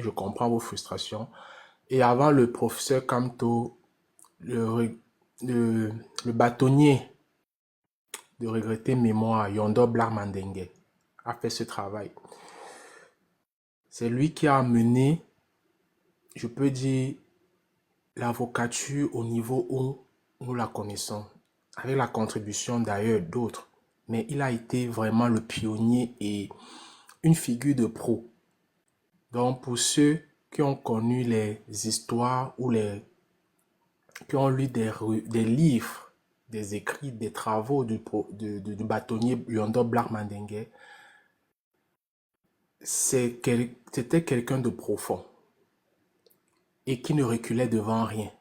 je comprends vos frustrations. Et avant le professeur Kamto, le, le, le bâtonnier de regretter mémoire, Yondo Blarmandengue, a fait ce travail. C'est lui qui a mené, je peux dire, l'avocature au niveau où nous la connaissons, avec la contribution d'ailleurs d'autres. Mais il a été vraiment le pionnier et une figure de pro. Donc pour ceux qui ont connu les histoires ou qui ont lu des livres, des écrits, des travaux du bâtonnier Yondo Blarmandengue, c'était quelqu'un de profond et qui ne reculait devant rien.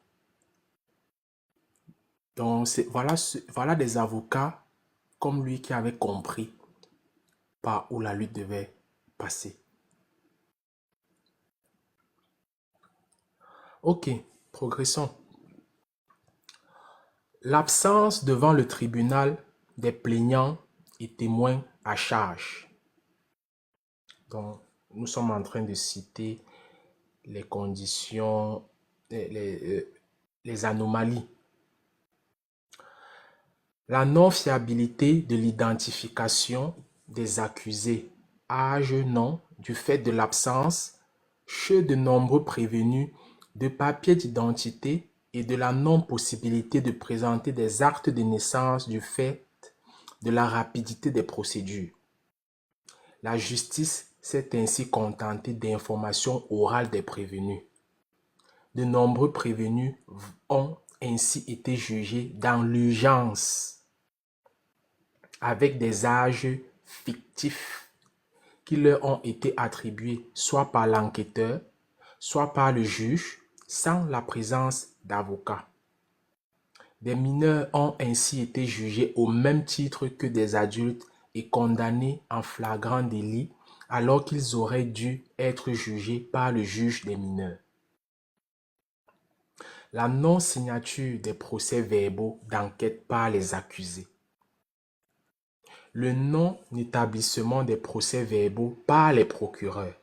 Donc voilà des avocats comme lui qui avaient compris par où la lutte devait passer. Ok, progressons. L'absence devant le tribunal des plaignants et témoins à charge. Donc, nous sommes en train de citer les conditions, les anomalies. La non-fiabilité de l'identification des accusés, âge, nom, du fait de l'absence chez de nombreux prévenus de papiers d'identité et de la non-possibilité de présenter des actes de naissance du fait de la rapidité des procédures. La justice s'est ainsi contentée d'informations orales des prévenus. De nombreux prévenus ont ainsi été jugés dans l'urgence avec des âges fictifs qui leur ont été attribués soit par l'enquêteur, soit par le juge, sans la présence d'avocats. Des mineurs ont ainsi été jugés au même titre que des adultes et condamnés en flagrant délit alors qu'ils auraient dû être jugés par le juge des mineurs. La non-signature des procès-verbaux d'enquête par les accusés. Le non-établissement des procès-verbaux par les procureurs.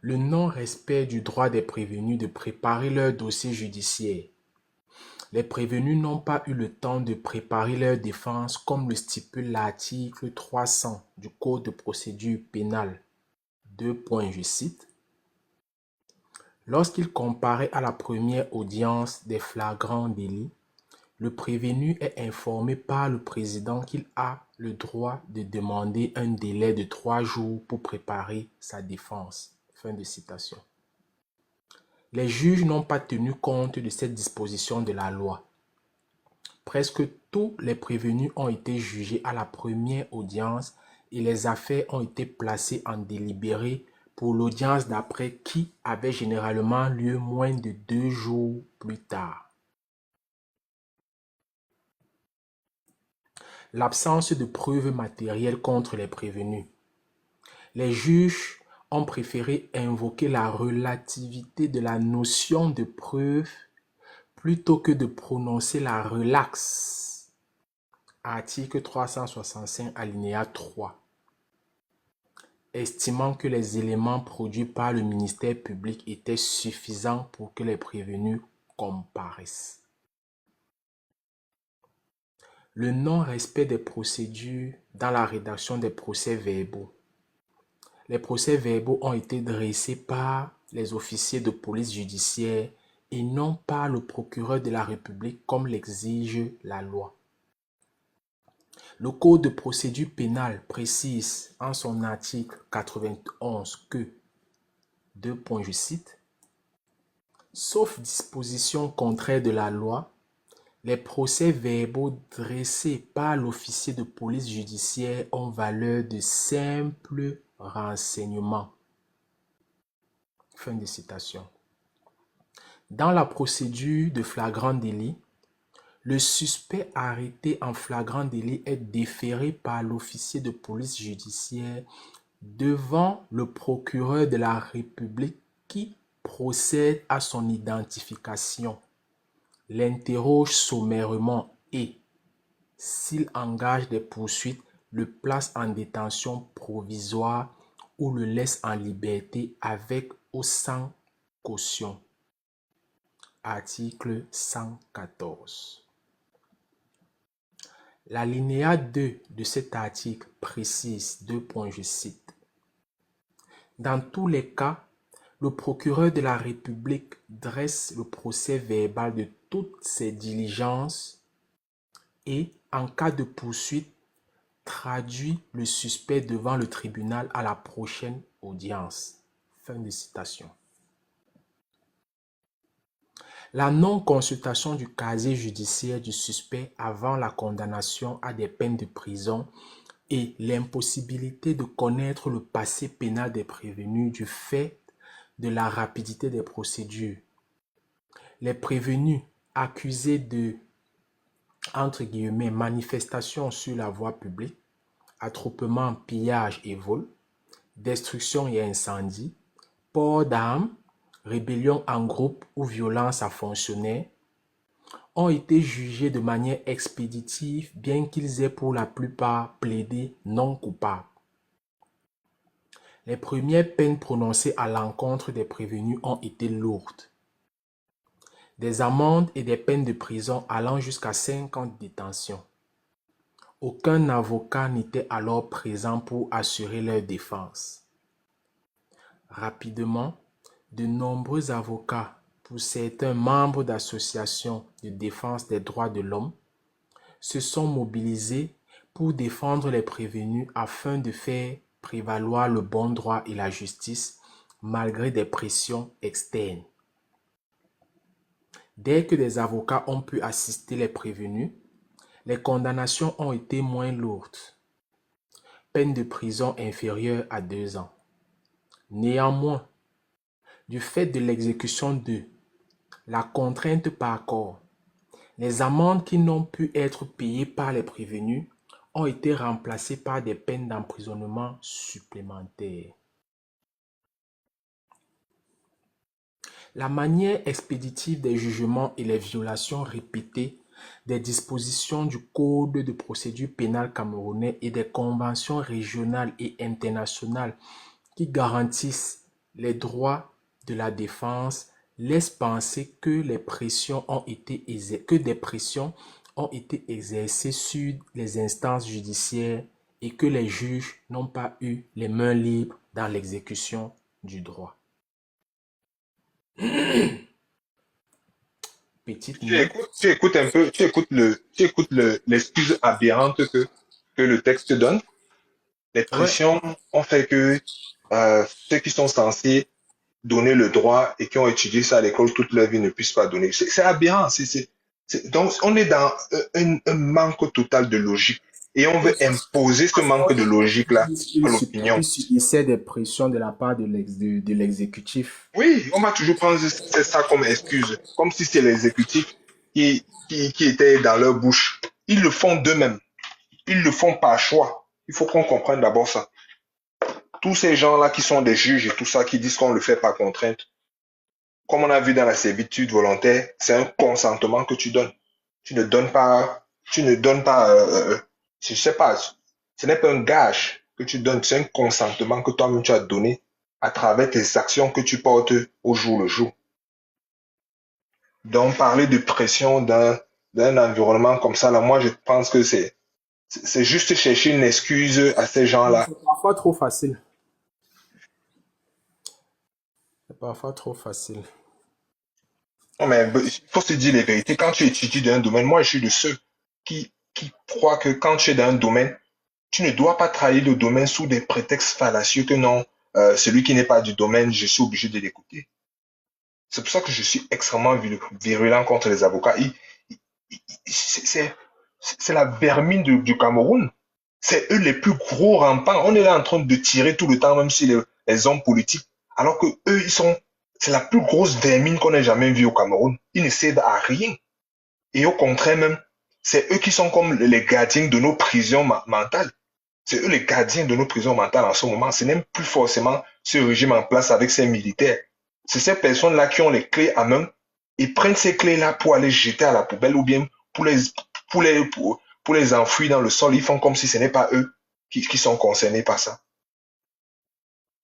Le non-respect du droit des prévenus de préparer leur dossier judiciaire. Les prévenus n'ont pas eu le temps de préparer leur défense comme le stipule l'article 300 du Code de procédure pénale. Je cite. Lorsqu'il comparaît à la première audience des flagrants délits, le prévenu est informé par le président qu'il a le droit de demander un délai de 3 jours pour préparer sa défense. Fin de citation. Les juges n'ont pas tenu compte de cette disposition de la loi. Presque tous les prévenus ont été jugés à la première audience et les affaires ont été placées en délibéré pour l'audience d'après qui avait généralement lieu moins de 2 jours plus tard. L'absence de preuves matérielles contre les prévenus. Les juges ont préféré invoquer la relativité de la notion de preuve plutôt que de prononcer la relaxe. Article 365 alinéa 3. Estimant que les éléments produits par le ministère public étaient suffisants pour que les prévenus comparaissent. Le non-respect des procédures dans la rédaction des procès-verbaux. Les procès-verbaux ont été dressés par les officiers de police judiciaire et non par le procureur de la République comme l'exige la loi. Le Code de procédure pénale précise en son article 91 que, je cite, « Sauf disposition contraire de la loi, les procès-verbaux dressés par l'officier de police judiciaire ont valeur de simple renseignement. » Fin de citation. Dans la procédure de flagrant délit, le suspect arrêté en flagrant délit est déféré par l'officier de police judiciaire devant le procureur de la République qui procède à son identification, l'interroge sommairement et, s'il engage des poursuites, le place en détention provisoire ou le laisse en liberté avec ou sans caution. Article 114. L'alinéa 2 de cet article précise, je cite, « Dans tous les cas, le procureur de la République dresse le procès-verbal de toutes ses diligences et, en cas de poursuite, traduit le suspect devant le tribunal à la prochaine audience. » Fin de citation. La non-consultation du casier judiciaire du suspect avant la condamnation à des peines de prison et l'impossibilité de connaître le passé pénal des prévenus du fait de la rapidité des procédures. Les prévenus accusés de, entre guillemets, manifestation sur la voie publique, attroupement, pillage et vol, destruction et incendie, port d'armes, rébellion en groupe ou violence à fonctionnaires, ont été jugés de manière expéditive bien qu'ils aient pour la plupart plaidé non coupables. Les premières peines prononcées à l'encontre des prévenus ont été lourdes. Des amendes et des peines de prison allant jusqu'à 5 ans de détention. Aucun avocat n'était alors présent pour assurer leur défense. Rapidement, de nombreux avocats, pour certains membres d'associations de défense des droits de l'homme, se sont mobilisés pour défendre les prévenus afin de faire prévaloir le bon droit et la justice malgré des pressions externes. Dès que des avocats ont pu assister les prévenus, les condamnations ont été moins lourdes. Peine de prison inférieure à 2 ans. Néanmoins, du fait de l'exécution de la contrainte par corps, les amendes qui n'ont pu être payées par les prévenus ont été remplacées par des peines d'emprisonnement supplémentaires. La manière expéditive des jugements et les violations répétées des dispositions du Code de procédure pénale camerounais et des conventions régionales et internationales qui garantissent les droits de la défense laisse penser que des pressions ont été exercées sur les instances judiciaires et que les juges n'ont pas eu les mains libres dans l'exécution du droit. Petite note. Tu écoutes un peu, tu écoutes l'excuse aberrante que le texte donne. Les Ouais, pressions ont fait que ceux qui sont censés donner le droit et qui ont étudié ça à l'école toute leur vie ne puissent pas donner. C'est aberrant. Donc, on est dans un manque total de logique et on veut imposer ce manque de logique-là à l'opinion. il subissait des pressions de la part de l'exécutif. Oui, on va toujours prendre ça comme excuse, comme si c'est l'exécutif qui était dans leur bouche. Ils le font d'eux-mêmes. Ils le font par choix. Il faut qu'on comprenne d'abord ça. Tous ces gens-là qui sont des juges et tout ça, qui disent qu'on le fait par contrainte, comme on a vu dans la servitude volontaire, c'est un consentement que tu donnes. Tu ne donnes pas, je sais pas, ce n'est pas un gage que tu donnes, c'est un consentement que toi-même tu as donné à travers tes actions que tu portes au jour le jour. Donc, parler de pression d'un environnement comme ça, là, moi, je pense que c'est juste chercher une excuse à ces gens-là. C'est parfois trop facile. C'est parfois trop facile. Non, mais il faut se dire les vérités. Quand tu étudies dans un domaine, moi, je suis le seul qui croit que quand tu es dans un domaine, tu ne dois pas trahir le domaine sous des prétextes fallacieux que non, celui qui n'est pas du domaine, je suis obligé de l'écouter. C'est pour ça que je suis extrêmement virulent contre les avocats. C'est la vermine du Cameroun. C'est eux les plus gros rampants. On est là en train de tirer tout le temps, même si les hommes politiques, alors que eux, c'est la plus grosse vermine qu'on ait jamais vue au Cameroun. Ils ne cèdent à rien. Et au contraire même, c'est eux qui sont comme les gardiens de nos prisons mentales. C'est eux les gardiens de nos prisons mentales en ce moment. Ce n'est plus forcément ce régime en place avec ses militaires. C'est ces personnes-là qui ont les clés à main et prennent ces clés-là pour aller jeter à la poubelle ou bien pour les enfouir dans le sol. Ils font comme si ce n'est pas eux qui sont concernés par ça.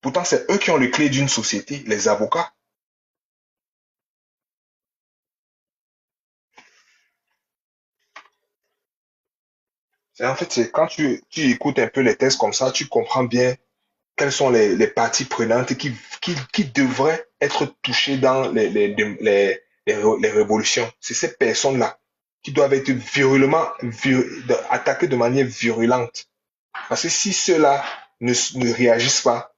Pourtant, c'est eux qui ont les clés d'une société, les avocats. En fait, c'est quand tu écoutes un peu les textes comme ça, tu comprends bien quelles sont les parties prenantes qui devraient être touchées dans les révolutions. C'est ces personnes-là qui doivent être attaquées de manière virulente. Parce que si ceux-là ne réagissent pas,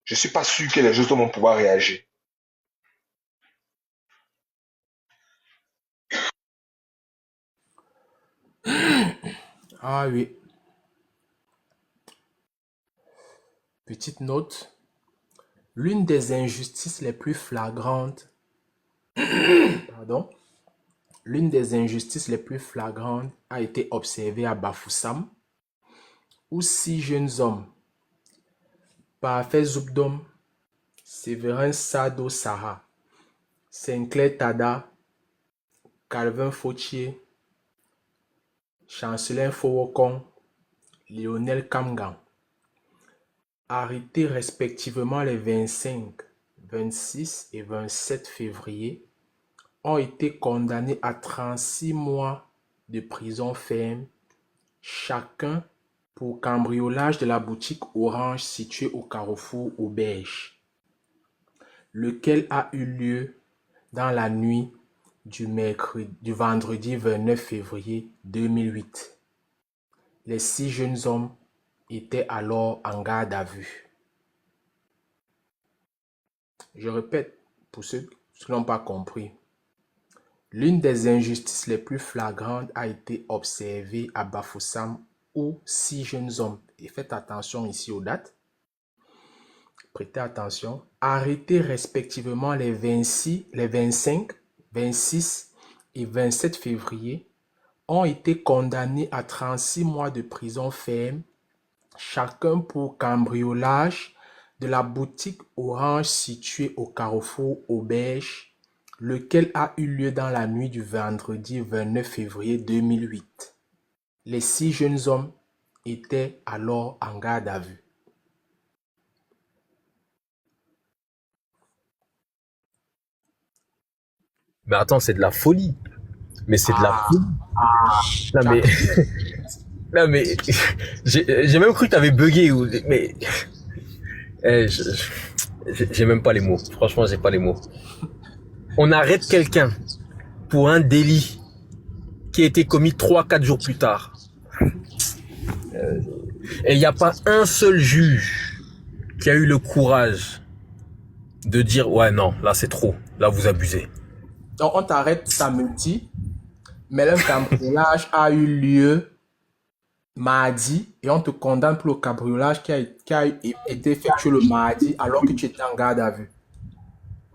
je ne suis pas sûr que les autres vont pouvoir réagir. Ah oui, petite note. L'une des injustices les plus flagrantes, pardon, l'une des injustices les plus flagrantes a été observée à Bafoussam, où 6 jeunes hommes, Parfait Zoubdom, Séverin Sado Saha, Sinclair Tada, Calvin Fautier, Chancelin Fowokon, Lionel Kamgan, arrêtés respectivement les 25, 26 et 27 février, ont été condamnés à 36 mois de prison ferme, chacun pour cambriolage de la boutique Orange située au carrefour Auberge, lequel a eu lieu dans la nuit du vendredi 29 février 2008. Les 6 jeunes hommes étaient alors en garde à vue. Je répète, pour ceux qui n'ont pas compris, l'une des injustices les plus flagrantes a été observée à Bafoussam où 6 jeunes hommes, et faites attention ici aux dates, prêtez attention, arrêtés respectivement les 26, les 25, 26 et 27 février, ont été condamnés à 36 mois de prison ferme, chacun pour cambriolage de la boutique Orange située au carrefour Auberge, lequel a eu lieu dans la nuit du vendredi 29 février 2008. Les 6 jeunes hommes étaient alors en garde à vue. Mais attends, c'est de la folie. Mais c'est de la folie. Non mais, non mais, j'ai même cru que t'avais bugué ou, mais, eh, j'ai même pas les mots. Franchement, j'ai pas les mots. On arrête quelqu'un pour un délit qui a été commis 3-4 jours plus tard. Et il n'y a pas un seul juge qui a eu le courage de dire ouais non, là c'est trop, là vous abusez. Donc on t'arrête samedi, mais le cambriolage a eu lieu mardi et on te condamne pour le cambriolage qui a été effectué le mardi alors que tu étais en garde à vue.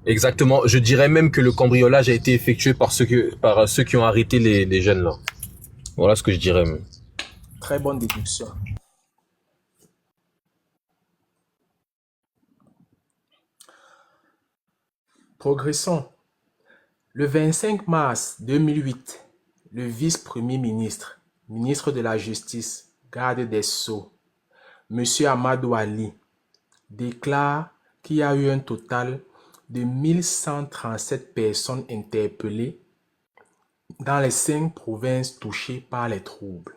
Exactement, je dirais même que le cambriolage a été effectué par ceux qui ont arrêté les jeunes là. Voilà ce que je dirais. Très bonne déduction. Progressons. Le 25 mars 2008, le vice-premier ministre, ministre de la Justice, garde des Sceaux, M. Amadou Ali, déclare qu'il y a eu un total de 1137 personnes interpellées dans les 5 provinces touchées par les troubles.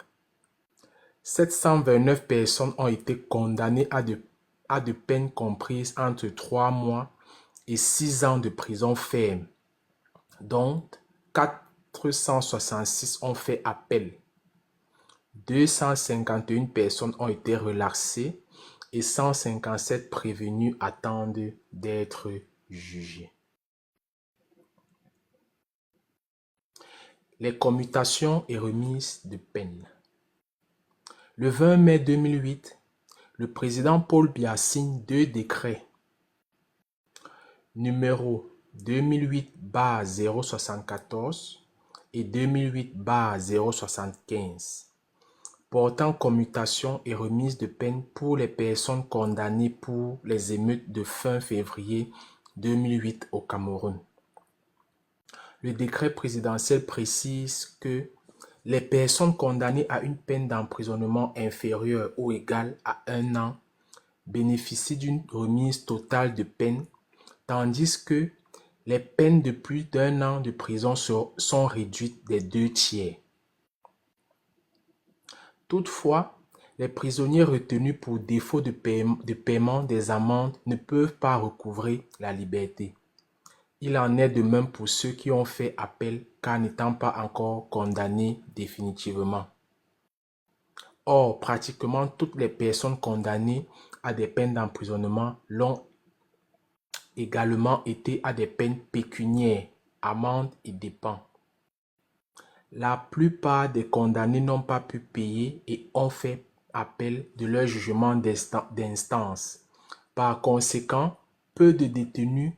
729 personnes ont été condamnées à de peines comprises entre 3 mois et 6 ans de prison ferme, dont 466 ont fait appel. 251 personnes ont été relaxées et 157 prévenus attendent d'être jugés. Les commutations et remises de peine. Le 20 mai 2008, le président Paul Biya signe 2 décrets numéro 2008-074 et 2008-075 portant commutation et remise de peine pour les personnes condamnées pour les émeutes de fin février 2008 au Cameroun. Le décret présidentiel précise que les personnes condamnées à une peine d'emprisonnement inférieure ou égale à 1 an bénéficient d'une remise totale de peine, tandis que les peines de plus d'1 an de prison sont réduites des 2 tiers. Toutefois, les prisonniers retenus pour défaut de paiement des amendes ne peuvent pas recouvrer la liberté. Il en est de même pour ceux qui ont fait appel car n'étant pas encore condamnés définitivement. Or, pratiquement toutes les personnes condamnées à des peines d'emprisonnement l'ont également été à des peines pécuniaires, amendes et dépens. La plupart des condamnés n'ont pas pu payer et ont fait appel de leur jugement d'instance. Par conséquent, peu de détenus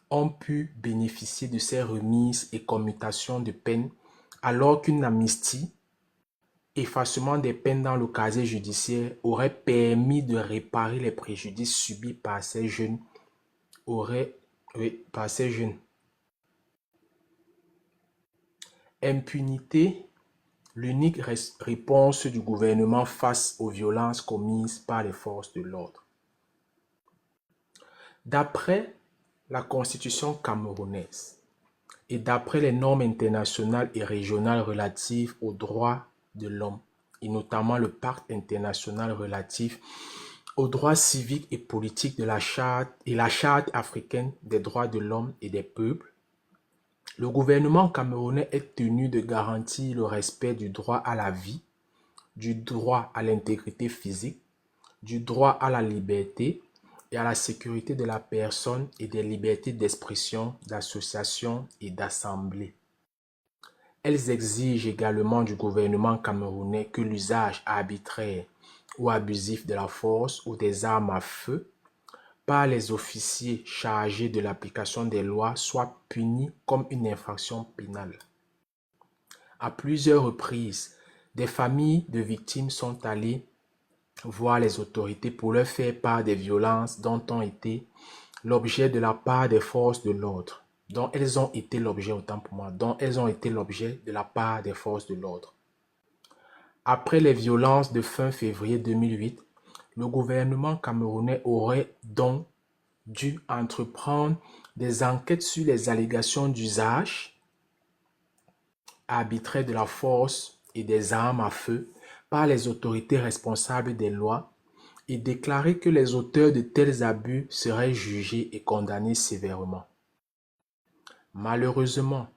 ont pu bénéficier de ces remises et commutations de peine, alors qu'une amnistie, effacement des peines dans le casier judiciaire, aurait permis de réparer les préjudices subis par ces jeunes. Impunité, l'unique réponse du gouvernement face aux violences commises par les forces de l'ordre. D'après la Constitution camerounaise et d'après les normes internationales et régionales relatives aux droits de l'homme, et notamment le Pacte international relatif aux droits civiques et politiques de la Charte et la Charte africaine des droits de l'homme et des peuples, le gouvernement camerounais est tenu de garantir le respect du droit à la vie, du droit à l'intégrité physique, du droit à la liberté et à la sécurité de la personne et des libertés d'expression, d'association et d'assemblée. Elles exigent également du gouvernement camerounais que l'usage arbitraire ou abusif de la force ou des armes à feu par les officiers chargés de l'application des lois soit puni comme une infraction pénale. À plusieurs reprises, des familles de victimes sont allées voir les autorités pour leur faire part des violences dont ont été l'objet de la part des forces de l'ordre, dont elles ont été l'objet de la part des forces de l'ordre. Après les violences de fin février 2008, le gouvernement camerounais aurait donc dû entreprendre des enquêtes sur les allégations d'usage arbitraire de la force et des armes à feu par les autorités responsables des lois et déclarer que les auteurs de tels abus seraient jugés et condamnés sévèrement. Malheureusement,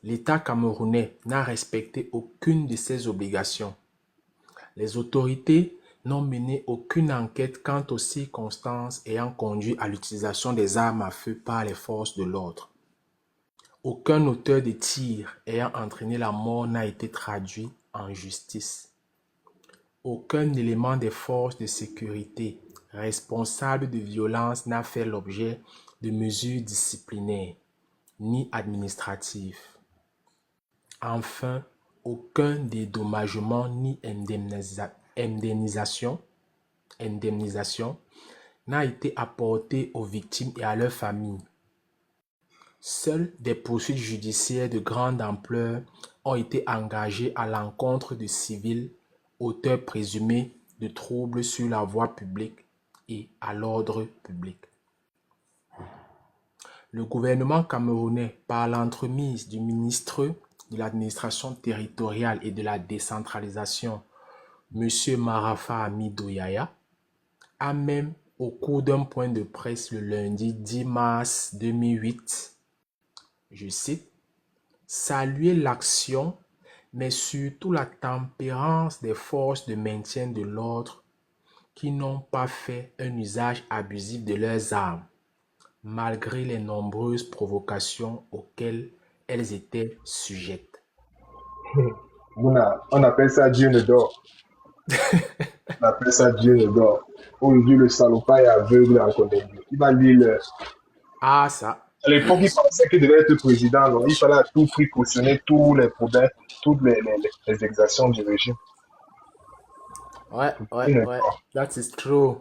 l'État camerounais n'a respecté aucune de ces obligations. Les autorités n'ont mené aucune enquête quant aux circonstances ayant conduit à l'utilisation des armes à feu par les forces de l'ordre. Aucun auteur de tir ayant entraîné la mort n'a été traduit en justice. Aucun élément des forces de sécurité responsable de violences n'a fait l'objet de mesures disciplinaires ni administratives. Enfin, aucun dédommagement ni indemnisation n'a été apporté aux victimes et à leurs familles. Seules des poursuites judiciaires de grande ampleur ont été engagées à l'encontre de civils auteurs présumés de troubles sur la voie publique et à l'ordre public. Le gouvernement camerounais, par l'entremise du ministre de l'administration territoriale et de la décentralisation, M. Marafa Hamidou Yahya, a même, au cours d'un point de presse le lundi 10 mars 2008, je cite, « salué l'action, mais surtout la tempérance des forces de maintien de l'ordre qui n'ont pas fait un usage abusif de leurs armes, malgré les nombreuses provocations auxquelles elles étaient sujettes. » On appelle ça Dieu ne dort. On appelle ça Dieu ne dort. Aujourd'hui, le salopard est aveugle en connaît Dieu. Il va lire le... Ah, ça. À l'époque, il pensait qu'il devait être président. Donc il fallait à tout prix cautionner tous les problèmes, toutes les exactions du régime. Ouais. That is true.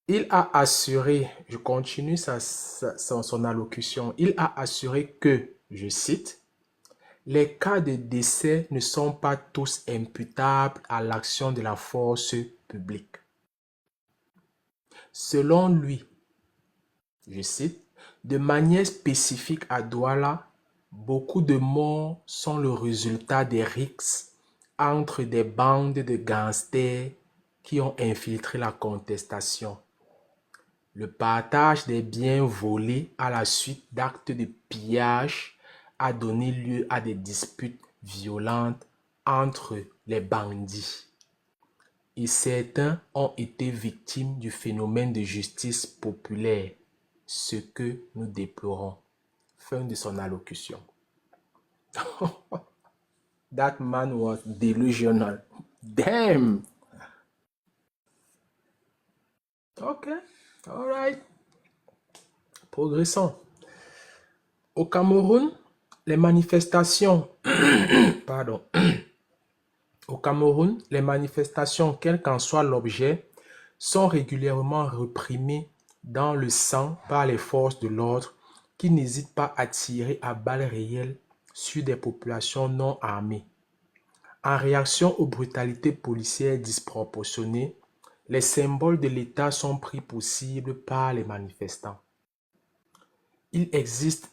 Il a assuré, je continue son allocution, il a assuré que, je cite, Les cas de décès ne sont pas tous imputables à l'action de la force publique. Selon lui, je cite, de manière spécifique à Douala, beaucoup de morts sont le résultat des rixes entre des bandes de gangsters qui ont infiltré la contestation. Le partage des biens volés à la suite d'actes de pillage a donné lieu à des disputes violentes entre les bandits. Et certains ont été victimes du phénomène de justice populaire, ce que nous déplorons. Fin de son allocution. That man was delusional. Damn. Ok, all right. Progressons. Au Cameroun, les manifestations, Au Cameroun, les manifestations, quel qu'en soit l'objet, sont régulièrement réprimées dans le sang par les forces de l'ordre qui n'hésitent pas à tirer à balles réelles sur des populations non armées. En réaction aux brutalités policières disproportionnées, les symboles de l'État sont pris pour cible par les manifestants. Il existe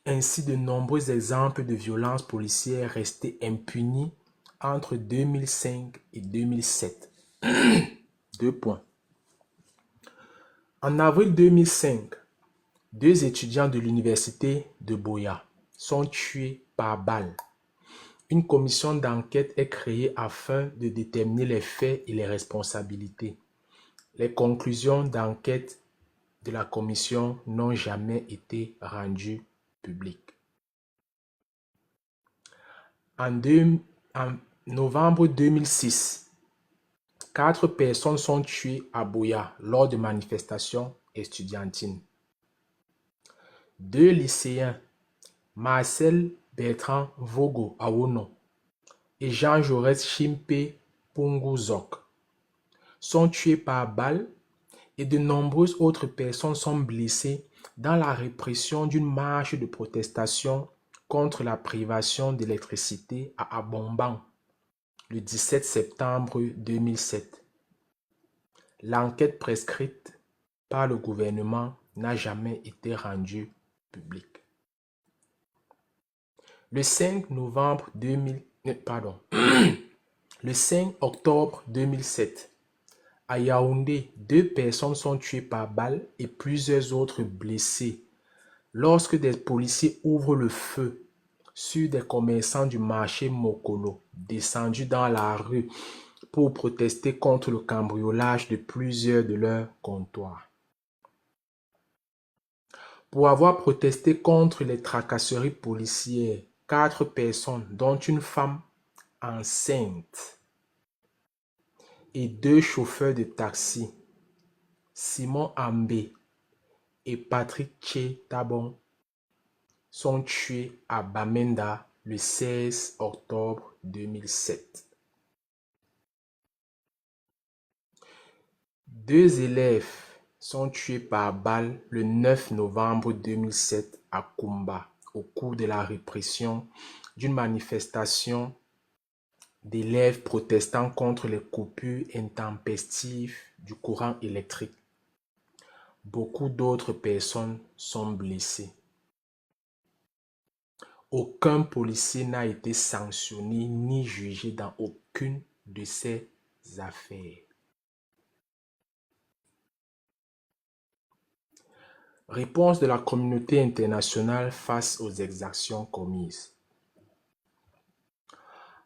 ainsi de nombreux exemples de violences policières restées impunies entre 2005 et 2007. 2 points. En avril 2005, 2 étudiants de l'université de Buea sont tués par balle. Une commission d'enquête est créée afin de déterminer les faits et les responsabilités. Les conclusions d'enquête de la commission n'ont jamais été rendues publiques. En novembre 2006, 4 personnes sont tuées à Buea lors de manifestations estudiantines. 2 lycéens, Marcel Bertrand Vogo Awono et Jean Jaurès Chimpe Punguzok, sont tués par balle et de nombreuses autres personnes sont blessées dans la répression d'une marche de protestation contre la privation d'électricité à Abomban le 17 septembre 2007. L'enquête prescrite par le gouvernement n'a jamais été rendue publique. Le 5 octobre 2007, à Yaoundé, 2 personnes sont tuées par balle et plusieurs autres blessées lorsque des policiers ouvrent le feu sur des commerçants du marché Mokolo descendus dans la rue pour protester contre le cambriolage de plusieurs de leurs comptoirs. Pour avoir protesté contre les tracasseries policières, 4 personnes, dont une femme enceinte et 2 chauffeurs de taxi, Simon Ambé et Patrick Tché Tabon, sont tués à Bamenda le 16 octobre 2007. 2 élèves sont tués par balle le 9 novembre 2007 à Kumba au cours de la répression d'une manifestation d'élèves protestant contre les coupures intempestives du courant électrique. Beaucoup d'autres personnes sont blessées. Aucun policier n'a été sanctionné ni jugé dans aucune de ces affaires. Réponse de la communauté internationale face aux exactions commises.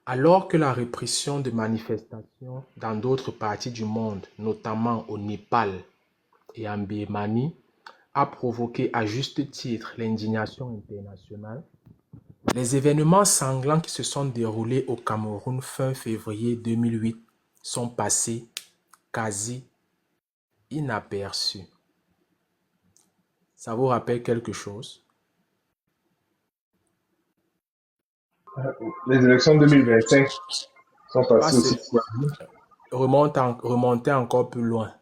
Alors que la répression de manifestations dans d'autres parties du monde, notamment au Népal et en Birmanie, a provoqué à juste titre l'indignation internationale, les événements sanglants qui se sont déroulés au Cameroun fin février 2008 sont passés quasi inaperçus. Ça vous rappelle quelque chose? Les élections 2025 sont passées aussi. Remontez encore plus loin.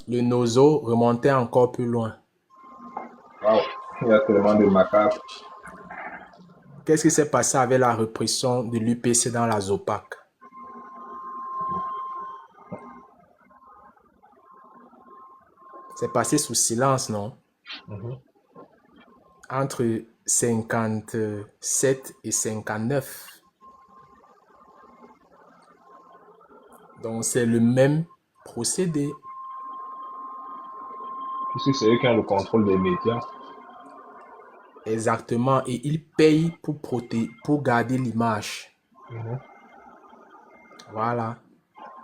Le Nozo, remontez encore plus loin. Wow. Il y a tellement de macabres. Qu'est-ce qui s'est passé avec la répression de l'UPC dans la ZOPAC? C'est passé sous silence, non? Entre 57 et 59. Donc, c'est le même procédé. Puisque c'est eux qui ont le contrôle des médias. Exactement. Et ils payent pour garder l'image. Voilà.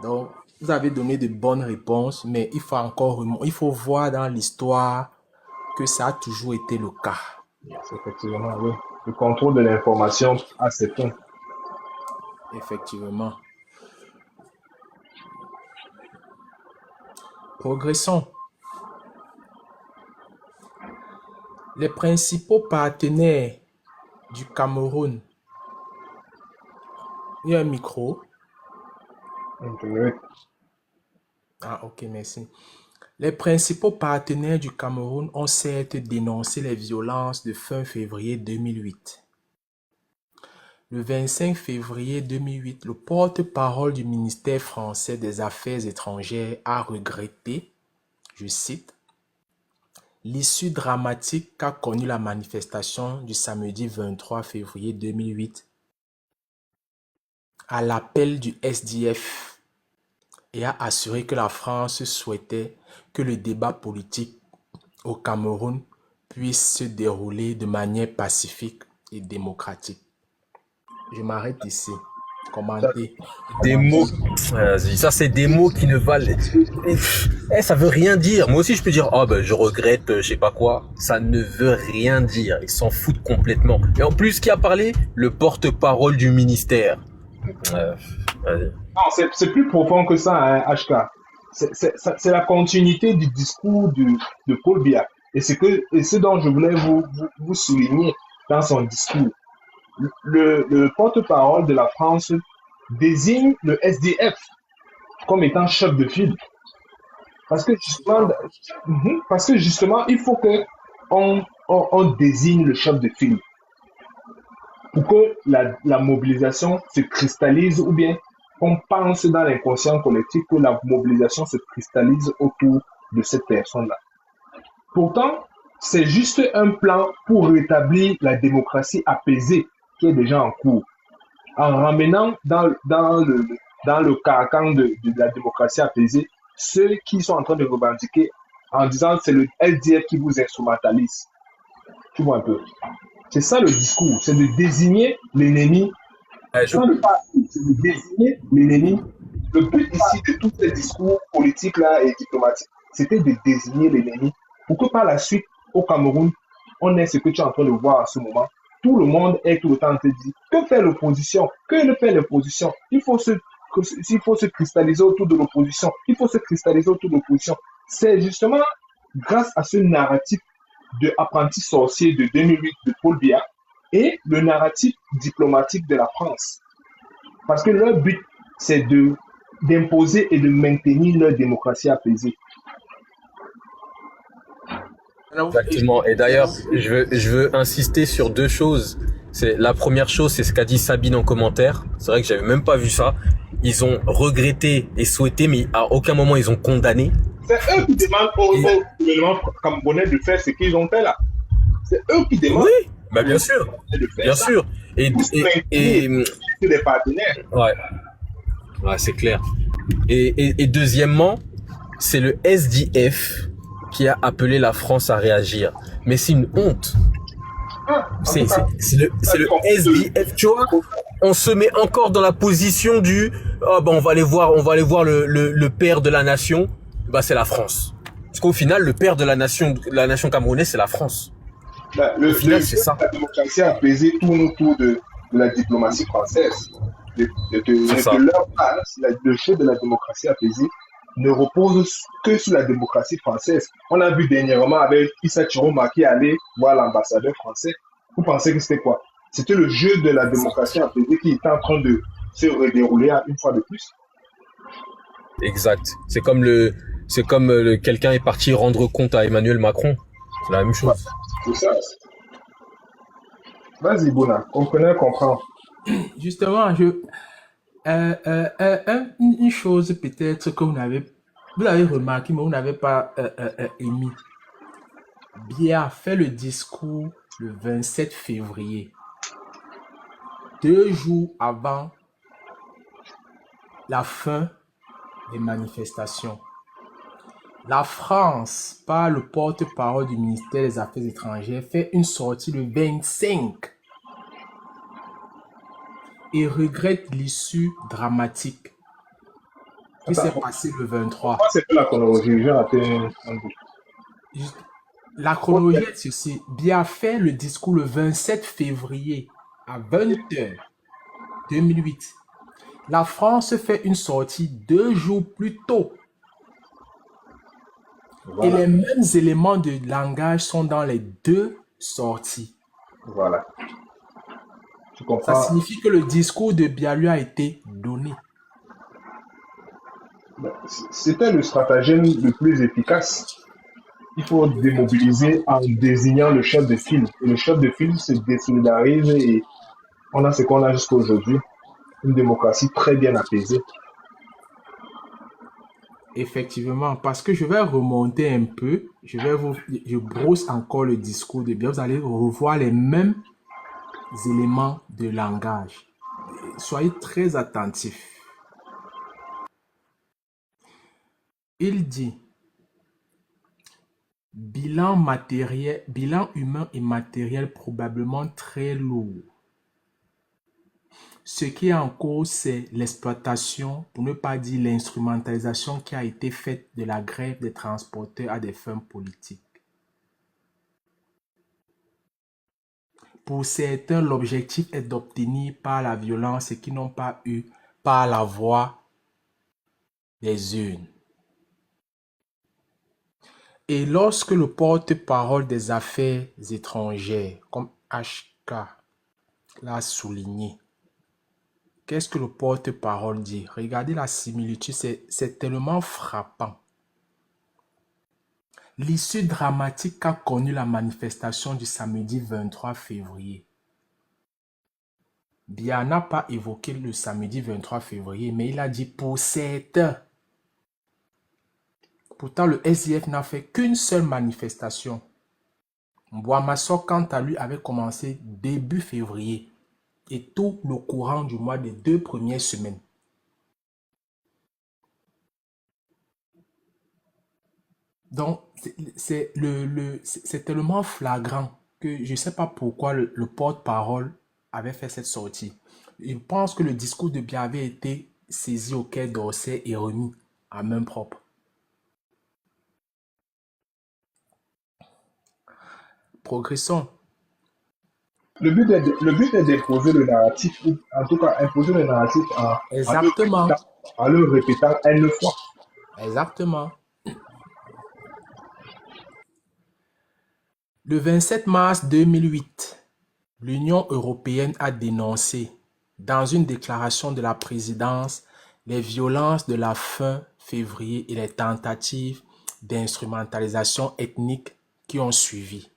Donc, vous avez donné de bonnes réponses, mais il faut voir dans l'histoire que ça a toujours été le cas. C'est effectivement, oui. Le contrôle de l'information à ses fins. Effectivement. Progressons. Les principaux partenaires du Cameroun. Il y a un micro. Ah, ok, merci. Les principaux partenaires du Cameroun ont certes dénoncé les violences de fin février 2008. Le 25 février 2008, le porte-parole du ministère français des Affaires étrangères a regretté, je cite, l'issue dramatique qu'a connue la manifestation du samedi 23 février 2008 à l'appel du SDF et a assuré que la France souhaitait que le débat politique au Cameroun puisse se dérouler de manière pacifique et démocratique. Je m'arrête ici. Commentez. Des mots, ça c'est des mots qui ne valent, ça veut rien dire. Moi aussi je peux dire, oh ben je regrette, je sais pas quoi. Ça ne veut rien dire. Ils s'en foutent complètement. Et en plus, qui a parlé? Le porte-parole du ministère. Non, c'est plus profond que ça, hein, HK. C'est la continuité du discours de Paul Biya. Et ce dont je voulais vous souligner dans son discours. Le porte-parole de la France désigne le SDF comme étant chef de file. Parce que justement, il faut que on désigne le chef de file pour que la mobilisation se cristallise, ou bien on pense dans l'inconscient collectif que la mobilisation se cristallise autour de cette personne-là. Pourtant, c'est juste un plan pour rétablir la démocratie apaisée qui est déjà en cours, en ramenant dans le carcan de la démocratie apaisée ceux qui sont en train de revendiquer en disant c'est le LDF qui vous instrumentalise. Tu vois un peu. C'est ça le discours, c'est de désigner l'ennemi. Sans le parti, c'est de désigner l'ennemi. Le but ici de tous ces discours politiques-là et diplomatiques, c'était de désigner l'ennemi pour que par la suite, au Cameroun, on ait ce que tu es en train de voir à ce moment. Tout le monde est tout le temps en train de dire que fait l'opposition? Que ne fait l'opposition? Il faut se cristalliser autour de l'opposition. Il faut se cristalliser autour de l'opposition. C'est justement grâce à ce narratif de apprenti sorcier de 2008 de Paul Biya et le narratif diplomatique de la France. Parce que leur but, c'est d'imposer et de maintenir leur démocratie apaisée. Exactement. Et d'ailleurs, je veux insister sur deux choses. La première chose, c'est ce qu'a dit Sabine en commentaire. C'est vrai que j'avais même pas vu ça. Ils ont regretté et souhaité, mais à aucun moment ils ont condamné. C'est eux qui demandent au gouvernement camerounais de faire ce qu'ils ont fait là. C'est eux qui demandent. Oui, bah bien sûr, bien sûr. Et les partenaires. Ouais, c'est clair. Et deuxièmement, c'est le SDF qui a appelé la France à réagir. Mais c'est une honte. C'est le SDF, tu vois. On se met encore dans la position du on va aller voir le père de la nation. Bah c'est la France. Parce qu'au final, le père de la nation camerounaise, c'est la France. Au final, c'est ça. La démocratie apaisée tourne autour de la diplomatie française. De leur part, le jeu de la démocratie apaisée ne repose que sur la démocratie française. On a vu dernièrement avec Issa Chiroma qui allait voir l'ambassadeur français. Vous pensez que c'était quoi? C'était le jeu de la démocratie apaisée qui était en train de se redérouler une fois de plus. Exact. C'est comme quelqu'un est parti rendre compte à Emmanuel Macron. C'est la même chose. C'est ça. Vas-y, Bona, comprenez, comprends. Justement, une chose peut-être que vous l'avez remarqué, mais vous n'avez pas émis. Biya a fait le discours le 27 février, 2 jours avant la fin des manifestations. La France, par le porte-parole du ministère des Affaires étrangères, fait une sortie le 25 et regrette l'issue dramatique qui s'est Attends, passée le 23. moi, c'est pas la chronologie, j'ai raté un bout. La chronologie est ceci. Biya fait le discours le 27 février à 20h 2008. La France fait une sortie 2 jours plus tôt. Et Voilà, les mêmes éléments de langage sont dans les deux sorties. voilà. Tu Ça comprends? signifie que le discours de Biya lui a été donné. C'était le stratagème le plus efficace. Il faut démobiliser en désignant le chef de file. Et le chef de file se désolidarise et on a ce qu'on a jusqu'à aujourd'hui. Une démocratie très bien apaisée. Effectivement, parce que je vais remonter un peu, je brosse encore le discours de Biya. Vous allez revoir les mêmes éléments de langage. Soyez très attentifs. Il dit, bilan humain et matériel probablement très lourd. Ce qui est en cause, c'est l'exploitation, pour ne pas dire l'instrumentalisation qui a été faite de la grève des transporteurs à des fins politiques. Pour certains, l'objectif est d'obtenir par la violence ce qu'ils n'ont pas eu par la voie des urnes. Et lorsque le porte-parole des affaires étrangères, comme HK l'a souligné, qu'est-ce que le porte-parole dit? Regardez la similitude, c'est tellement frappant. L'issue dramatique qu'a connue la manifestation du samedi 23 février. Biya n'a pas évoqué le samedi 23 février, mais il a dit pour certains. Pourtant, le SIF n'a fait qu'une seule manifestation. Boamasso, quant à lui, avait commencé début février et tout le courant du mois des 2 premières semaines. Donc, c'est tellement flagrant que je ne sais pas pourquoi le porte-parole avait fait cette sortie. Je pense que le discours de Biya avait été saisi au Quai d'Orsay et remis à main propre. Progressons. Le but est d'imposer le narratif, ou en tout cas imposer le narratif Exactement. en le répétant une fois. Exactement. Le 27 mars 2008, l'Union européenne a dénoncé, dans une déclaration de la présidence, les violences de la fin février et les tentatives d'instrumentalisation ethnique qui ont suivi.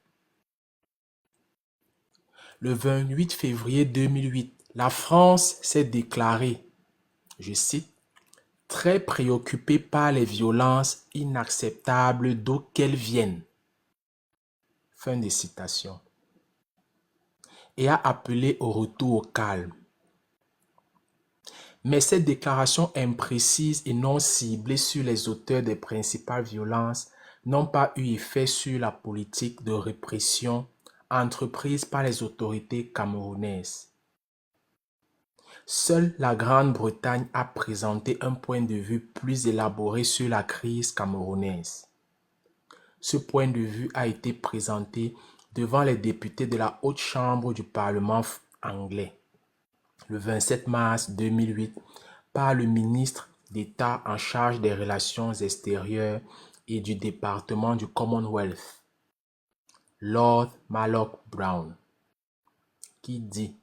Le 28 février 2008, la France s'est déclarée, je cite, très préoccupée par les violences inacceptables d'où qu'elles viennent. Fin de citation. Et a appelé au retour au calme. Mais cette déclaration imprécise et non ciblée sur les auteurs des principales violences n'ont pas eu effet sur la politique de répression entreprise par les autorités camerounaises. Seule la Grande-Bretagne a présenté un point de vue plus élaboré sur la crise camerounaise. Ce point de vue a été présenté devant les députés de la Haute Chambre du Parlement anglais le 27 mars 2008 par le ministre d'État en charge des relations extérieures et du département du Commonwealth, Lord Malloch Brown, qui dit,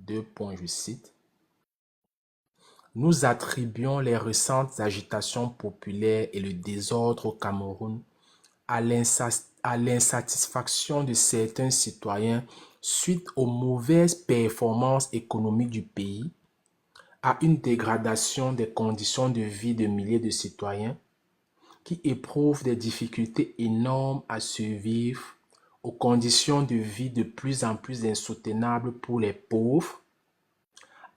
je cite, « Nous attribuons les récentes agitations populaires et le désordre au Cameroun à à l'insatisfaction de certains citoyens suite aux mauvaises performances économiques du pays, à une dégradation des conditions de vie de milliers de citoyens qui éprouvent des difficultés énormes à survivre, aux conditions de vie de plus en plus insoutenables pour les pauvres,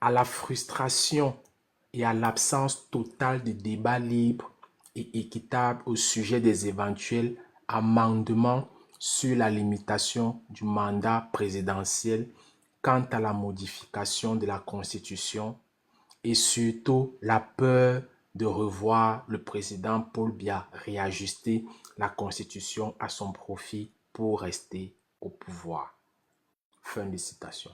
à la frustration et à l'absence totale de débat libre et équitable au sujet des éventuels amendements sur la limitation du mandat présidentiel quant à la modification de la Constitution et surtout la peur de revoir le président Paul Biya réajuster la Constitution à son profit pour rester au pouvoir. Fin de citation.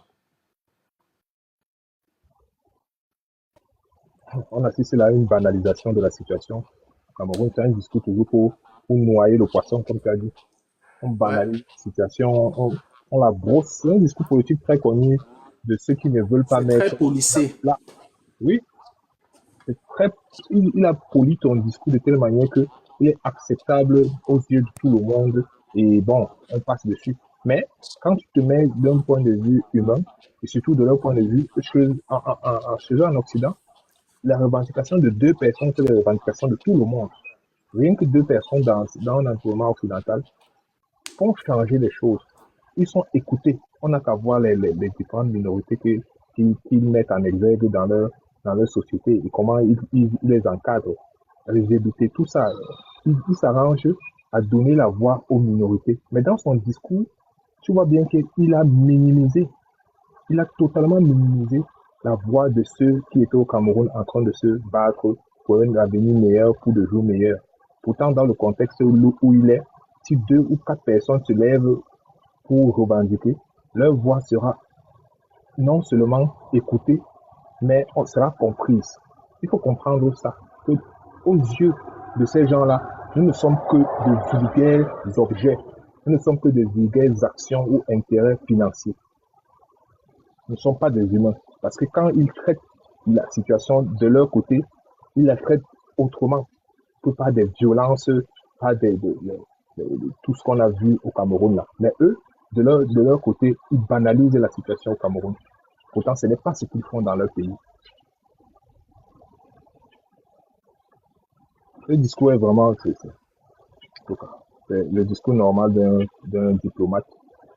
On assiste là à une banalisation de la situation. Au Cameroun, c'est un discours toujours pour noyer le poisson, comme tu as dit. On banalise la situation, on la brosse. C'est un discours politique très connu de ceux qui ne veulent pas C'est mettre très policé. là. Oui, c'est très, il a poli ton discours de telle manière que il est acceptable aux yeux de tout le monde. Et bon, on passe dessus. Mais quand tu te mets d'un point de vue humain, et surtout de leur point de vue, chez eux en Occident, la revendication de deux personnes, c'est la revendication de tout le monde. Rien que deux personnes dans un environnement occidental font changer les choses. Ils sont écoutés. On n'a qu'à voir les différentes minorités qu'ils mettent en exergue dans leur société et comment ils les encadrent. LGBT, tout ça. Ils s'arrangent à donner la voix aux minorités. Mais dans son discours, tu vois bien qu'il a minimisé, il a totalement minimisé la voix de ceux qui étaient au Cameroun en train de se battre pour un avenir meilleur, pour de jours meilleurs. Pourtant, dans le contexte où il est, si 2 ou 4 personnes se lèvent pour revendiquer, leur voix sera non seulement écoutée, mais sera comprise. Il faut comprendre ça, que aux yeux de ces gens-là, nous ne sommes que de vulgaires objets, nous ne sommes que de vulgaires actions ou intérêts financiers. Nous ne sommes pas des humains. Parce que quand ils traitent la situation de leur côté, ils la traitent autrement que par des violences, par tout ce qu'on a vu au Cameroun là. Mais eux, de leur côté, ils banalisent la situation au Cameroun. Pourtant, ce n'est pas ce qu'ils font dans leur pays. Le discours est vraiment, c'est le discours normal d'un diplomate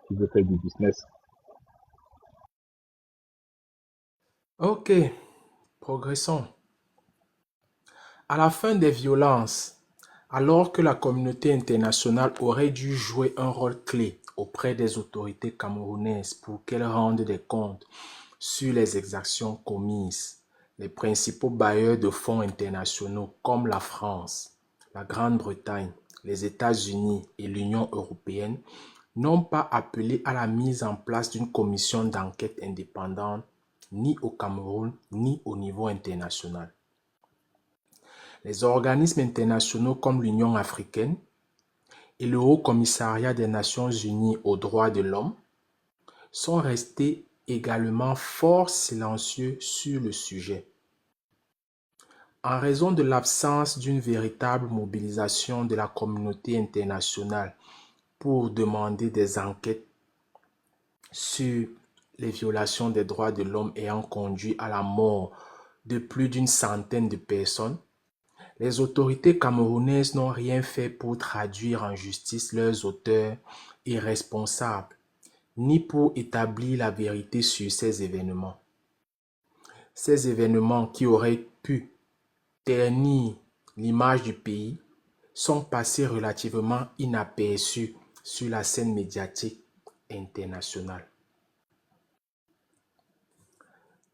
qui veut faire du business. Ok, progressons. À la fin des violences, alors que la communauté internationale aurait dû jouer un rôle clé auprès des autorités camerounaises pour qu'elles rendent des comptes sur les exactions commises, les principaux bailleurs de fonds internationaux comme la France, la Grande-Bretagne, les États-Unis et l'Union européenne n'ont pas appelé à la mise en place d'une commission d'enquête indépendante ni au Cameroun ni au niveau international. Les organismes internationaux comme l'Union africaine et le Haut Commissariat des Nations unies aux droits de l'homme sont restés également fort silencieux sur le sujet. En raison de l'absence d'une véritable mobilisation de la communauté internationale pour demander des enquêtes sur les violations des droits de l'homme ayant conduit à la mort de plus d'une centaine de personnes, les autorités camerounaises n'ont rien fait pour traduire en justice leurs auteurs et responsables, ni pour établir la vérité sur ces événements. Ces événements qui auraient pu ternir l'image du pays sont passés relativement inaperçus sur la scène médiatique internationale.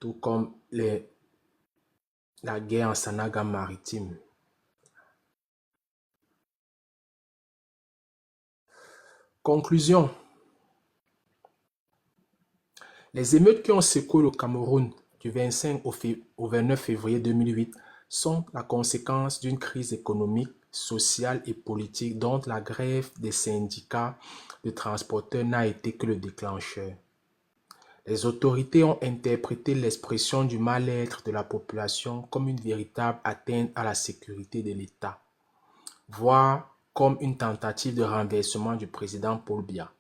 Tout comme la guerre en Sanaga maritime. Conclusion. Les émeutes qui ont secoué le Cameroun du 25 au 29 février 2008 sont la conséquence d'une crise économique, sociale et politique dont la grève des syndicats de transporteurs n'a été que le déclencheur. Les autorités ont interprété l'expression du mal-être de la population comme une véritable atteinte à la sécurité de l'État, voire comme une tentative de renversement du président Paul Biya.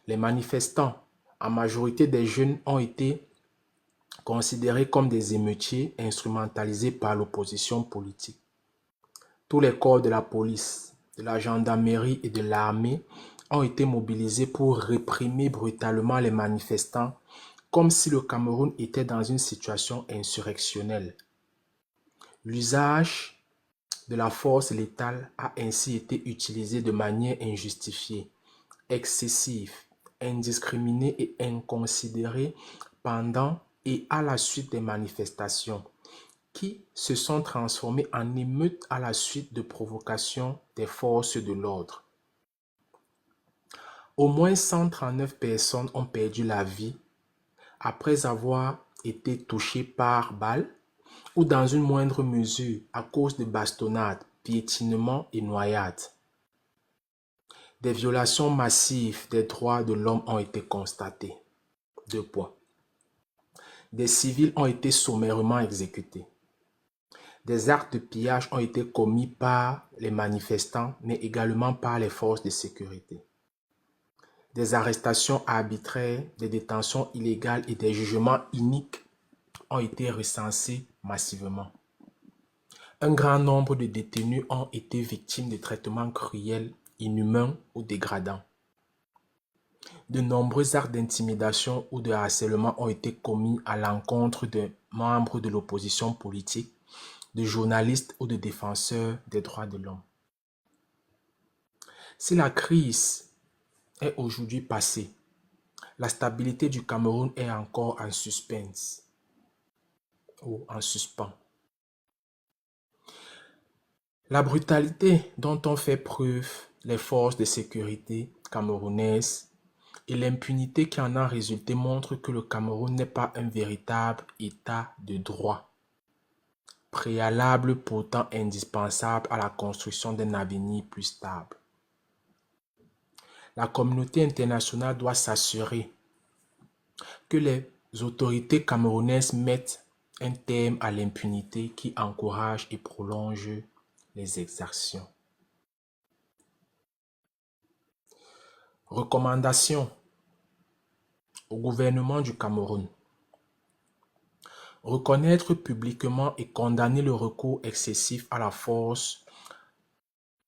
Les manifestants, en majorité des jeunes, ont été considérés comme des émeutiers instrumentalisés par l'opposition politique. Tous les corps de la police, de la gendarmerie et de l'armée ont été mobilisés pour réprimer brutalement les manifestants, comme si le Cameroun était dans une situation insurrectionnelle. L'usage de la force létale a ainsi été utilisé de manière injustifiée, excessive, indiscriminée et inconsidérée pendant et à la suite des manifestations, qui se sont transformées en émeutes à la suite de provocations des forces de l'ordre. Au moins 139 personnes ont perdu la vie après avoir été touchées par balles ou dans une moindre mesure à cause de bastonnades, piétinements et noyades. Des violations massives des droits de l'homme ont été constatées. 2 points. Des civils ont été sommairement exécutés. Des actes de pillage ont été commis par les manifestants, mais également par les forces de sécurité. Des arrestations arbitraires, des détentions illégales et des jugements iniques ont été recensés massivement. Un grand nombre de détenus ont été victimes de traitements cruels, inhumains ou dégradants. De nombreux actes d'intimidation ou de harcèlement ont été commis à l'encontre de membres de l'opposition politique, de journalistes ou de défenseurs des droits de l'homme. Si la crise est aujourd'hui passée, la stabilité du Cameroun est encore en suspense ou en suspens. La brutalité dont ont fait preuve les forces de sécurité camerounaises et l'impunité qui en a résulté montrent que le Cameroun n'est pas un véritable état de droit, préalable pourtant indispensable à la construction d'un avenir plus stable. La communauté internationale doit s'assurer que les autorités camerounaises mettent un terme à l'impunité qui encourage et prolonge les exactions. Recommandations au gouvernement du Cameroun. Reconnaître publiquement et condamner le recours excessif à la force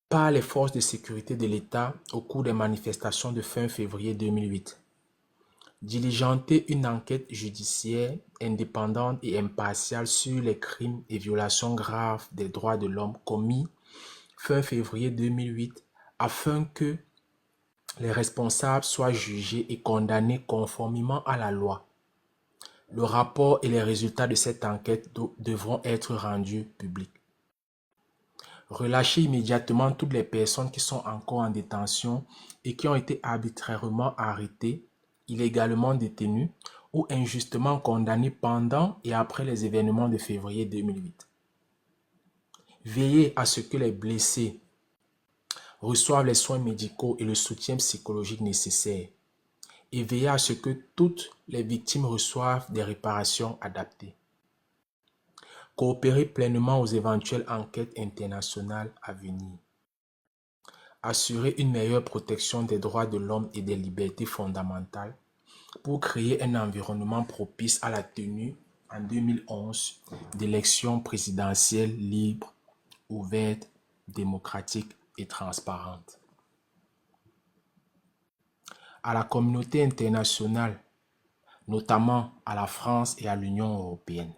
par les forces de sécurité de l'État au cours des manifestations de fin février 2008. Diligenter une enquête judiciaire indépendante et impartiale sur les crimes et violations graves des droits de l'homme commis fin février 2008 afin que les responsables soient jugés et condamnés conformément à la loi. Le rapport et les résultats de cette enquête devront être rendus publics. Relâcher immédiatement toutes les personnes qui sont encore en détention et qui ont été arbitrairement arrêtées, illégalement détenues ou injustement condamnées pendant et après les événements de février 2008. Veiller à ce que les blessés reçoivent les soins médicaux et le soutien psychologique nécessaires et veiller à ce que toutes les victimes reçoivent des réparations adaptées. Coopérer pleinement aux éventuelles enquêtes internationales à venir. Assurer une meilleure protection des droits de l'homme et des libertés fondamentales pour créer un environnement propice à la tenue en 2011 d'élections présidentielles libres, ouvertes, démocratiques et transparentes. À la communauté internationale, notamment à la France et à l'Union européenne.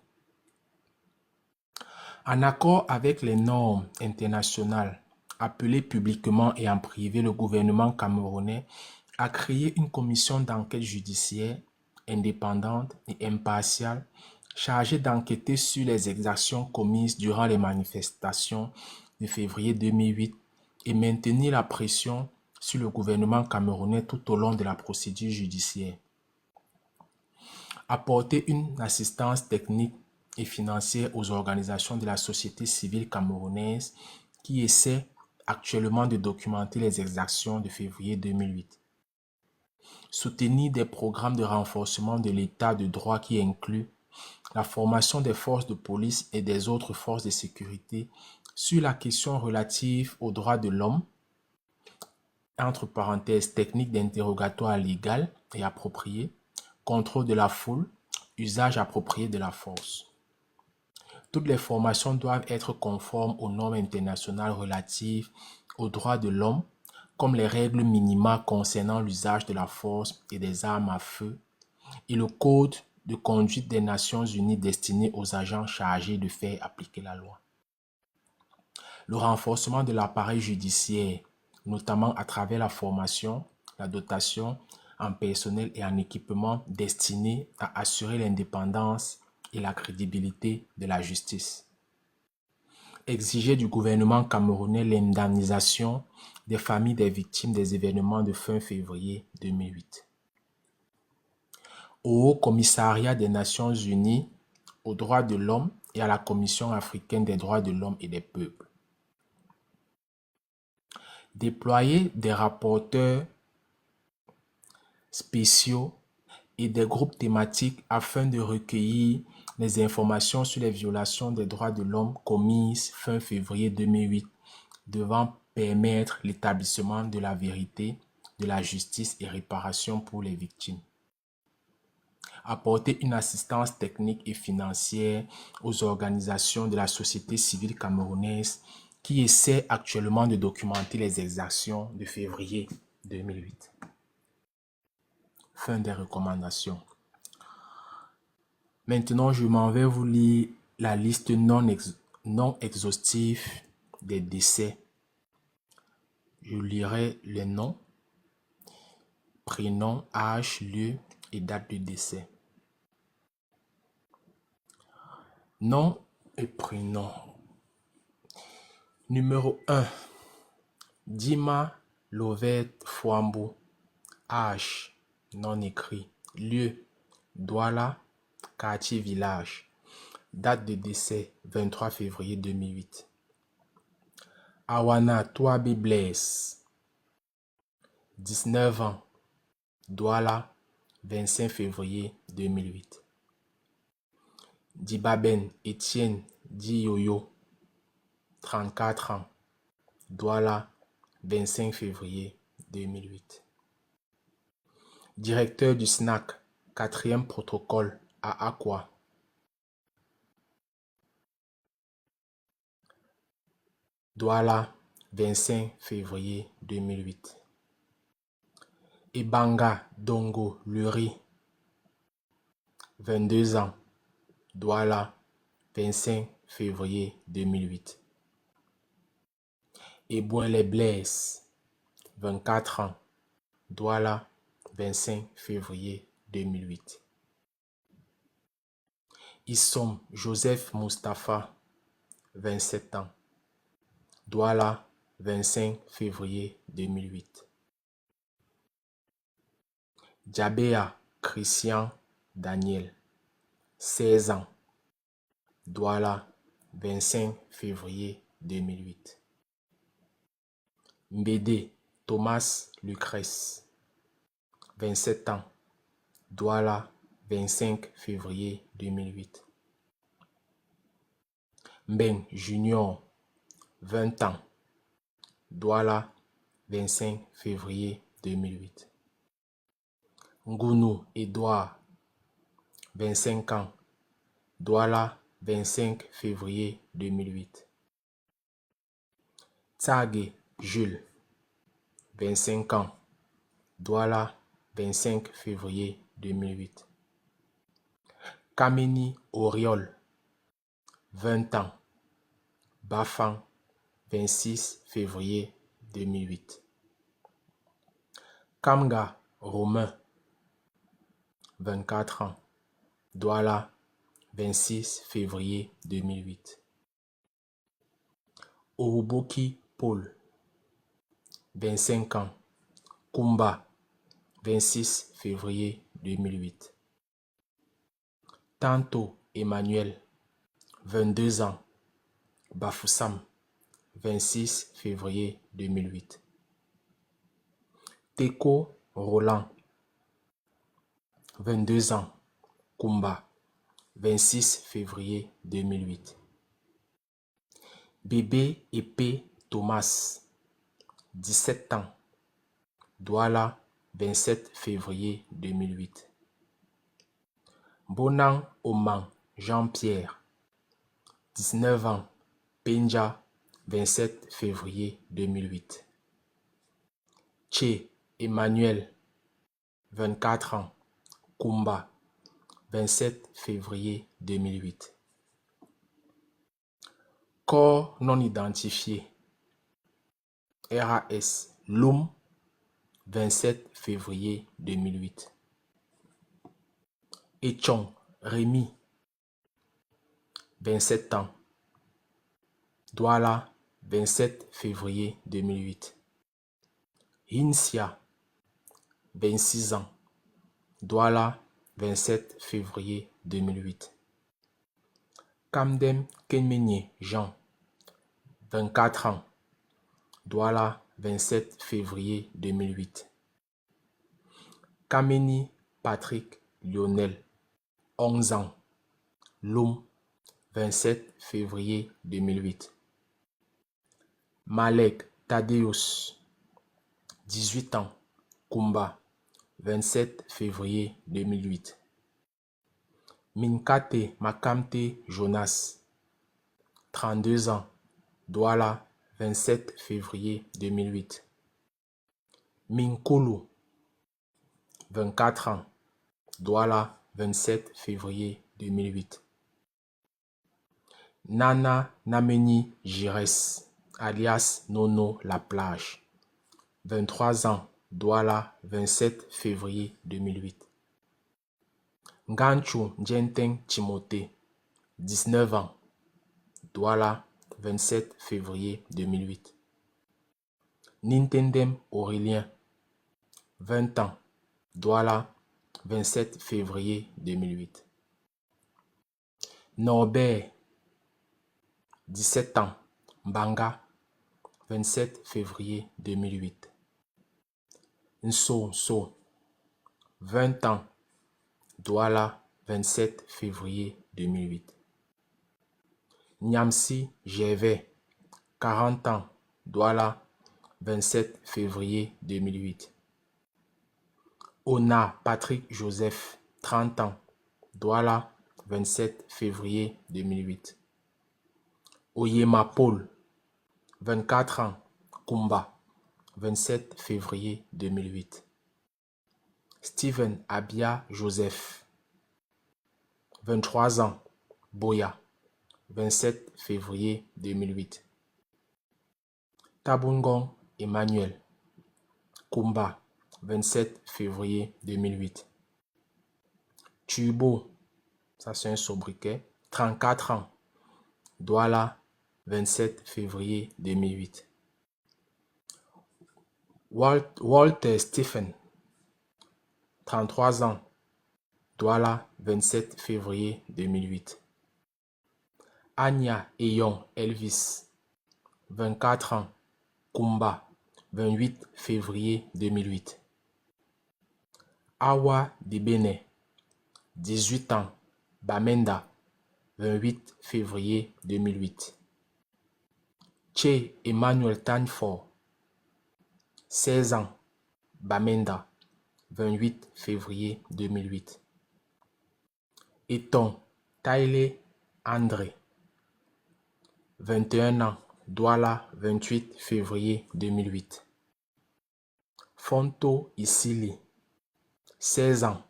En accord avec les normes internationales, appelées publiquement et en privé le gouvernement camerounais a créé une commission d'enquête judiciaire indépendante et impartiale chargée d'enquêter sur les exactions commises durant les manifestations de février 2008 et maintenir la pression sur le gouvernement camerounais tout au long de la procédure judiciaire. Apporter une assistance technique et financière aux organisations de la société civile camerounaise qui essaient actuellement de documenter les exactions de février 2008. Soutenir des programmes de renforcement de l'état de droit qui incluent la formation des forces de police et des autres forces de sécurité sur la question relative aux droits de l'homme, entre parenthèses, technique d'interrogatoire légale et appropriée, contrôle de la foule, usage approprié de la force. Toutes les formations doivent être conformes aux normes internationales relatives aux droits de l'homme, comme les règles minimales concernant l'usage de la force et des armes à feu, et le Code de conduite des Nations Unies destiné aux agents chargés de faire appliquer la loi. Le renforcement de l'appareil judiciaire, notamment à travers la formation, la dotation en personnel et en équipement destinés à assurer l'indépendance et la crédibilité de la justice. Exiger du gouvernement camerounais l'indemnisation des familles des victimes des événements de fin février 2008. Au Haut Commissariat des Nations Unies aux droits de l'homme et à la Commission africaine des droits de l'homme et des peuples. Déployer des rapporteurs spéciaux et des groupes thématiques afin de recueillir les informations sur les violations des droits de l'homme commises fin février 2008 devant permettre l'établissement de la vérité, de la justice et réparation pour les victimes. Apporter une assistance technique et financière aux organisations de la société civile camerounaise qui essaient actuellement de documenter les exactions de février 2008. Fin des recommandations. Maintenant, je m'en vais vous lire la liste non exhaustive des décès. Je lirai les noms, prénom, âge, lieu et date de décès. Nom et prénom. Numéro 1. Dima Lovette Fouambou. Âge non écrit. Lieu Douala, quartier village. Date de décès 23 février 2008. Awana Touabe Blaise. 19 ans. Douala, 25 février 2008. Dibaben Etienne Diyoyo, 34 ans. Douala, 25 février 2008. Directeur du SNAC, 4e protocole à Aqua. Douala, 25 février 2008. Ebanga Dongo Luri, 22 ans. Douala, 25 février 2008. Ebouele Blaise, 24 ans. Douala, 25 février 2008. Issom Joseph Mustapha, 27 ans. Douala, 25 février 2008. Djabéa Christian Daniel, 16 ans. Douala, 25 février 2008. Mbédé Thomas Lucrèce, 27 ans. Douala, 25 février 2008. Mbeng Junior, 20 ans. Douala, 25 février 2008. Ngounou Edouard, 25 ans. Douala, 25 février 2008. Tsage Jules, 25 ans. Douala, 25 février 2008. Kameni Oriol, 20 ans. Bafang, 26 février 2008. Kamga Romain, 24 ans. Douala, 26 février 2008. Oruboki Paul, 25 ans. Kumba, 26 février 2008. Tanto Emmanuel, 22 ans. Bafoussam, 26 février 2008. Teko Roland, 22 ans. Kumba, 26 février 2008. Bébé Épée Thomas, 17 ans, Douala, 27 février 2008. Bonan Oman Jean-Pierre, 19 ans, Penja, 27 février 2008. Tché Emmanuel, 24 ans, Kumba, 27 février 2008. Corps non identifié. RAS Loum, 27 février 2008. Etchong Rémi, 27 ans. Douala, 27 février 2008. Hinsia, 26 ans. Douala, 27 février 2008. Kamdem Kenmenye Jean, 24 ans. Douala, 27 février 2008. Kameni Patrick Lionel, 11 ans. Loum, 27 février 2008. Malek Thaddeus, 18 ans. Kumba, 27 février 2008. Minkate Makamte Jonas, 32 ans. Douala, 27 février 2008. Minkolo, 24 ans. Douala, 27 février 2008. Nana Nameni Jires, alias Nono La Plage, 23 ans. Douala, 27 février 2008. Nganchu Njenteng Timothée, 19 ans. Douala, 27 février 2008. Nintendem Aurélien, 20 ans. Douala, 27 février 2008. Norbert, 17 ans. Mbanga, 27 février 2008. Nso, 20 ans. Douala, 27 février 2008. Nyamsi Gervais, 40 ans. Douala, 27 février 2008. Ona Patrick Joseph, 30 ans. Douala, 27 février 2008. Oyema Paul, 24 ans. Kumba, 27 février 2008. Steven Abia Joseph, 23 ans. Boya, 27 février 2008. Tabungong Emmanuel, Kumba, 27 février 2008. Tubo, ça c'est un sobriquet, 34 ans. Douala, 27 février 2008. Walter Stephen, 33 ans. Douala, 27 février 2008. Anya Eyon Elvis, 24 ans. Kumba, 28 février 2008. Awa Debene, 18 ans. Bamenda, 28 février 2008. Che Emmanuel Tanfort, 16 ans. Bamenda, 28 février 2008. Eton Taile André, 21 ans. Douala, 28 février 2008. Fonto Isili, 16 ans.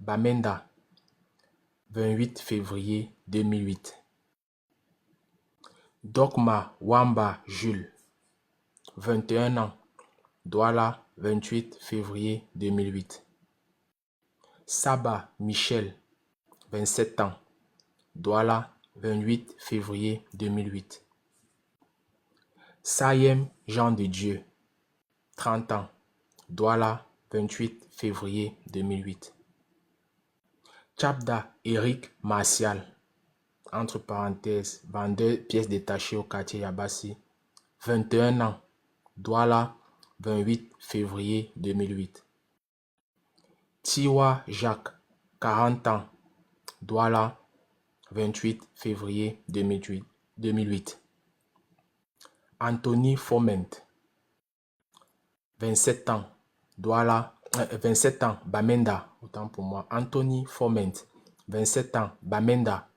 Bamenda, 28 février 2008. Dokma Wamba Jules, 21 ans. Douala, 28 février 2008. Saba Michel, 27 ans. Douala, 28 février 2008. Sayem Jean de Dieu, 30 ans. Douala, 28 février 2008. Tchabda Eric Martial, entre parenthèses, vendeur pièces détachées au quartier Yabassi, 21 ans. Douala, 28 février 2008. Tiwa Jacques, 40 ans. Douala, 28 février 2008. Anthony Foment, 27 ans, Douala, 27 ans, Bamenda, autant pour moi. Anthony Foment, 27 ans, Bamenda,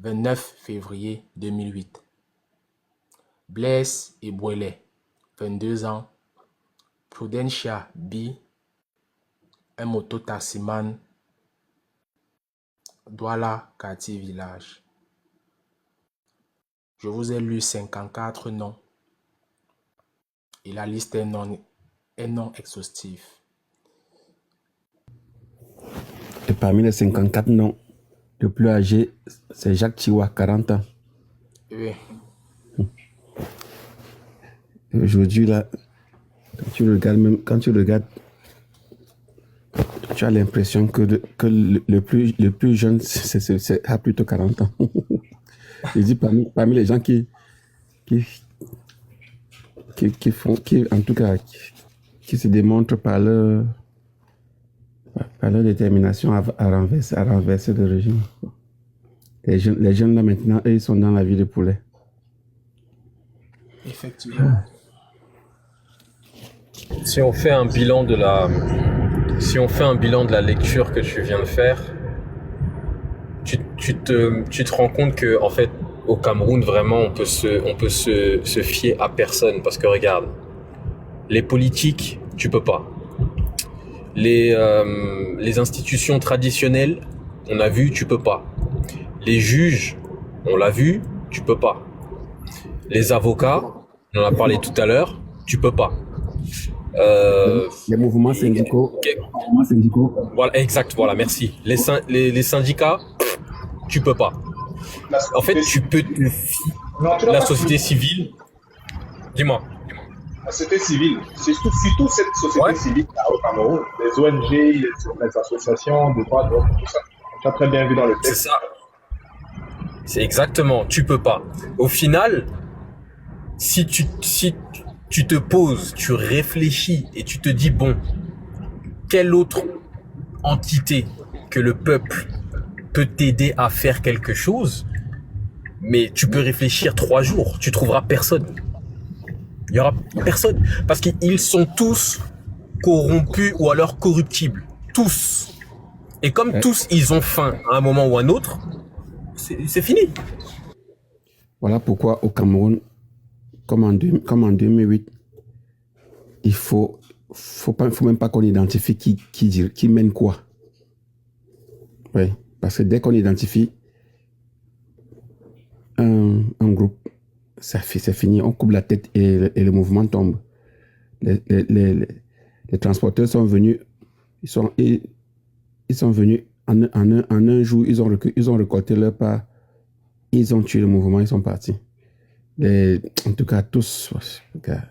29 février 2008. Blaise Ebouele, 22 ans, Prudentia B, un moto-taximan, Douala, quartier village. Je vous ai lu 54 noms et la liste est non exhaustive. Et parmi les 54 noms, le plus âgé, c'est Jacques Chiwa, 40 ans. Oui. Et aujourd'hui, là, quand tu regardes, tu as l'impression que le plus jeune, a plutôt 40 ans. Je dis parmi les gens qui en tout cas, qui se démontrent par leur détermination à renverser le régime. Les jeunes là maintenant, eux, ils sont dans la vie de poulet. Effectivement. Si on fait un bilan de la lecture que tu viens de faire, tu te rends compte que en fait au Cameroun vraiment on peut se fier à personne parce que regarde, les politiques tu peux pas, les institutions traditionnelles on a vu tu peux pas, les juges on l'a vu tu peux pas, les avocats on en a parlé tout à l'heure tu peux pas. Les mouvements syndicaux. Voilà, exact, voilà, merci. Les syndicats, tu peux pas. En fait, tu peux te fier. La société civile, dis-moi. La société civile, c'est surtout cette société civile au Cameroun, les ONG, les associations de droits de l'homme, tout ça. Tu as très bien vu dans le texte. C'est ça. C'est exactement, tu peux pas. Au final, si tu te poses, tu réfléchis et tu te dis, bon, quelle autre entité que le peuple peut t'aider à faire quelque chose, mais tu peux réfléchir 3 jours, tu trouveras personne. Il y aura personne. Parce qu'ils sont tous corrompus ou alors corruptibles. Tous. Et comme tous, ils ont faim à un moment ou à un autre, c'est fini. Voilà pourquoi au Cameroun, comme en 2008, il faut même pas qu'on identifie qui mène quoi. Oui, parce que dès qu'on identifie un groupe, c'est fini, on coupe la tête et le mouvement tombe. Les transporteurs sont venus, ils sont venus en un jour, ils ont récolté leur part, ils ont tué le mouvement, ils sont partis. En tout cas, tous, regarde,